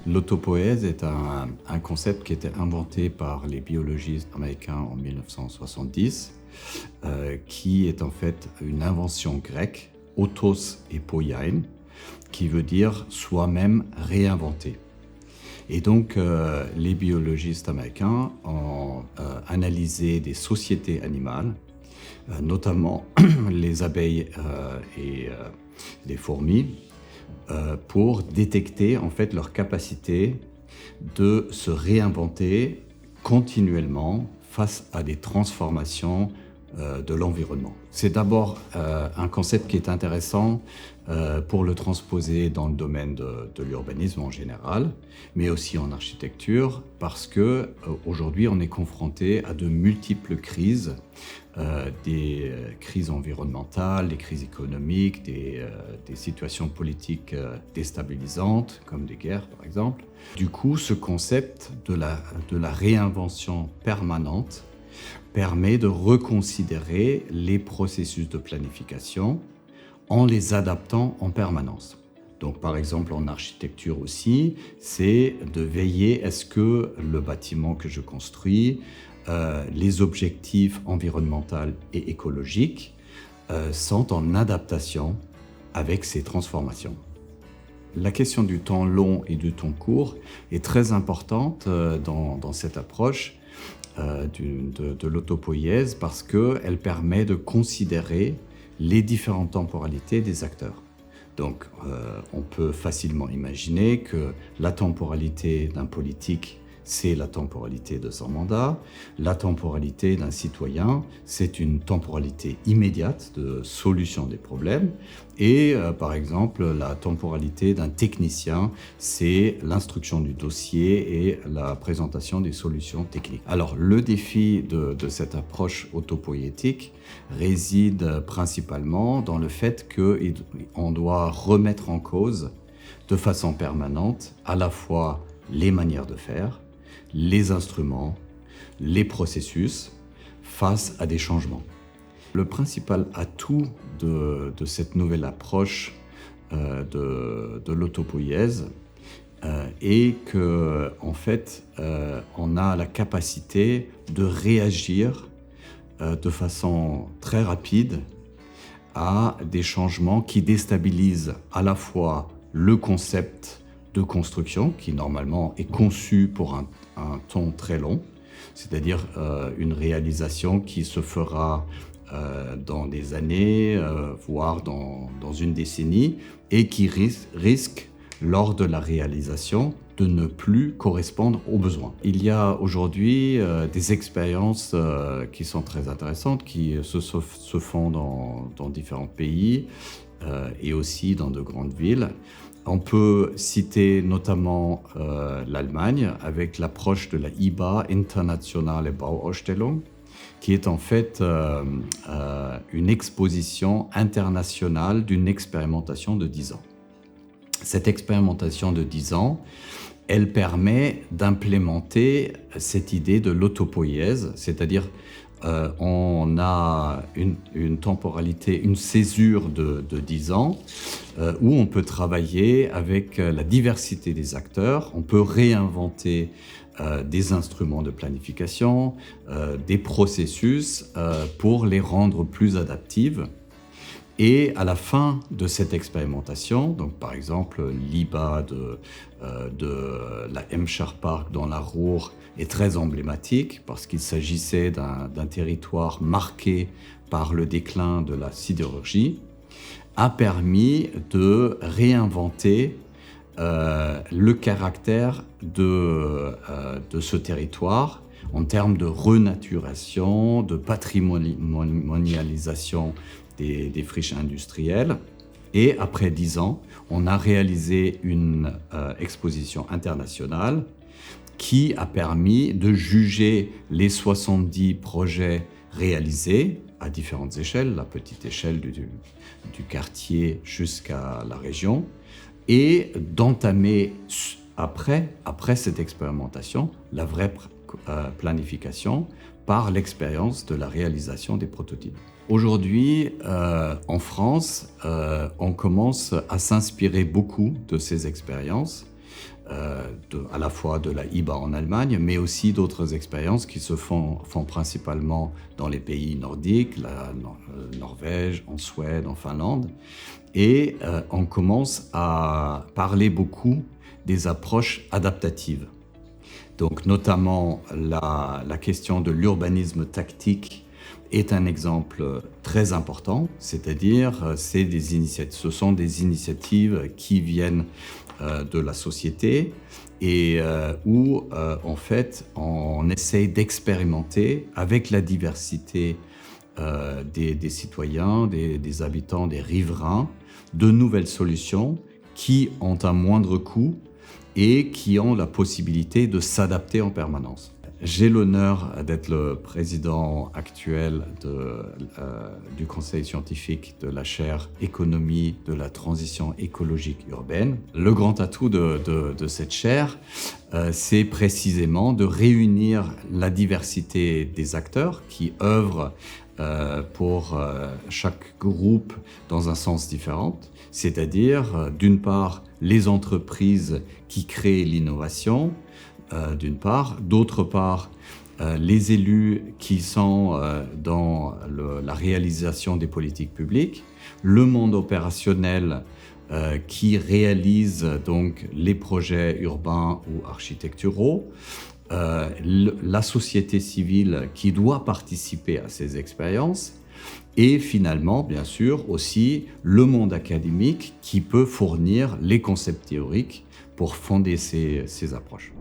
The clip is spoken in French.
L'autopoïèse est un concept qui a été inventé par les biologistes américains en 1970, qui est en fait une invention grecque, autos et poiein, qui veut dire soi-même réinventer. Et donc, les biologistes américains ont analysé des sociétés animales, notamment les abeilles et les fourmis, pour détecter en fait leur capacité de se réinventer continuellement face à des transformations de l'environnement. C'est d'abord un concept qui est intéressant pour le transposer dans le domaine de l'urbanisme en général, mais aussi en architecture, parce que aujourd'hui on est confronté à de multiples crises, des crises environnementales, des crises économiques, des situations politiques déstabilisantes, comme des guerres par exemple. Du coup, ce concept de la réinvention permanente permet de reconsidérer les processus de planification en les adaptant en permanence. Donc par exemple en architecture aussi, c'est de veiller à ce que le bâtiment que je construis, les objectifs environnementaux et écologiques sont en adaptation avec ces transformations. La question du temps long et du temps court est très importante dans cette approche de l'autopoïèse parce qu'elle permet de considérer les différentes temporalités des acteurs. Donc, on peut facilement imaginer que la temporalité d'un politique, c'est la temporalité de son mandat. La temporalité d'un citoyen, c'est une temporalité immédiate de solution des problèmes. Et par exemple, la temporalité d'un technicien, c'est l'instruction du dossier et la présentation des solutions techniques. Alors, le défi de cette approche autopoïétique réside principalement dans le fait qu'on doit remettre en cause de façon permanente à la fois les manières de faire, les instruments, les processus face à des changements. Le principal atout de cette nouvelle approche de l'autopoïèse est qu'en fait, on a la capacité de réagir de façon très rapide à des changements qui déstabilisent à la fois le concept de construction, qui normalement est conçu pour un temps très long, c'est-à-dire une réalisation qui se fera dans des années, voire dans une décennie, et qui risque, lors de la réalisation, de ne plus correspondre aux besoins. Il y a aujourd'hui des expériences qui sont très intéressantes, qui se font dans différents pays et aussi dans de grandes villes. On peut citer notamment l'Allemagne avec l'approche de la IBA, Internationale Bauausstellung, qui est en fait une exposition internationale d'une expérimentation de 10 ans. Cette expérimentation de 10 ans, elle permet d'implémenter cette idée de l'autopoïèse, c'est-à-dire on a une temporalité, une césure de 10 ans où on peut travailler avec la diversité des acteurs, on peut réinventer des instruments de planification, des processus pour les rendre plus adaptifs. Et à la fin de cette expérimentation, donc par exemple l'IBA de la Emscher Park dans la Ruhr est très emblématique parce qu'il s'agissait d'un territoire marqué par le déclin de la sidérurgie, a permis de réinventer le caractère de ce territoire en termes de renaturation, de patrimonialisation des friches industrielles. Et après 10 ans, on a réalisé une exposition internationale qui a permis de juger les 70 projets réalisés à différentes échelles, la petite échelle du quartier jusqu'à la région, et d'entamer après cette expérimentation la vraie planification par l'expérience de la réalisation des prototypes. Aujourd'hui, en France, on commence à s'inspirer beaucoup de ces expériences à la fois de la IBA en Allemagne, mais aussi d'autres expériences qui se font principalement dans les pays nordiques, la Norvège, en Suède, en Finlande. Et on commence à parler beaucoup des approches adaptatives. Donc notamment la question de l'urbanisme tactique est un exemple très important, c'est-à-dire ce sont des initiatives qui viennent de la société et où en fait on essaye d'expérimenter avec la diversité des citoyens, des habitants, des riverains, de nouvelles solutions qui ont un moindre coût et qui ont la possibilité de s'adapter en permanence. J'ai l'honneur d'être le président actuel du conseil scientifique de la chaire Économie de la transition écologique urbaine. Le grand atout de cette chaire, c'est précisément de réunir la diversité des acteurs qui œuvrent pour chaque groupe dans un sens différent, c'est-à-dire d'une part les entreprises qui créent l'innovation, d'une part, d'autre part les élus qui sont dans la réalisation des politiques publiques, le monde opérationnel qui réalise donc les projets urbains ou architecturaux, la société civile qui doit participer à ces expériences et finalement, bien sûr, aussi le monde académique qui peut fournir les concepts théoriques pour fonder ces approches.